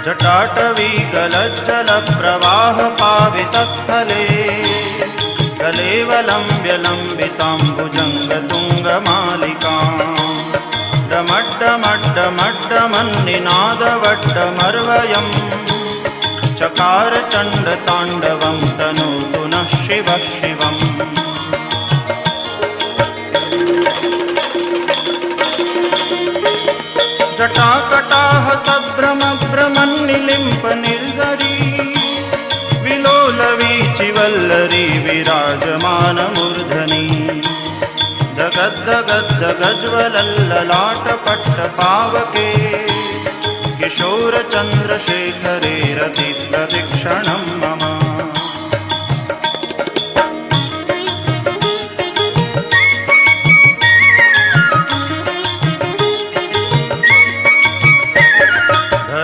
जटाटवी गलज्जलप्रवाहपावितस्थले कलेवलम्ब्यलम्बिताम्बुजङ्गतुङ्गमालिकाम् डमड्डमड्डमड्डमन्निनादवड्डमर्वयम् चकार चण्डताण्डवं तनोतु नः शिवः शिवम्। जटाकटाह सभ्रमभ्रमन्निलिम्प निर्झरी विलोलवीचिवल्लरी विराजमानमूर्धनि जगद्दगद्दगज्वलल्ललाटपट्टपावके किशोरचन्द्रशेखरे रतिप्रदक्षिणम्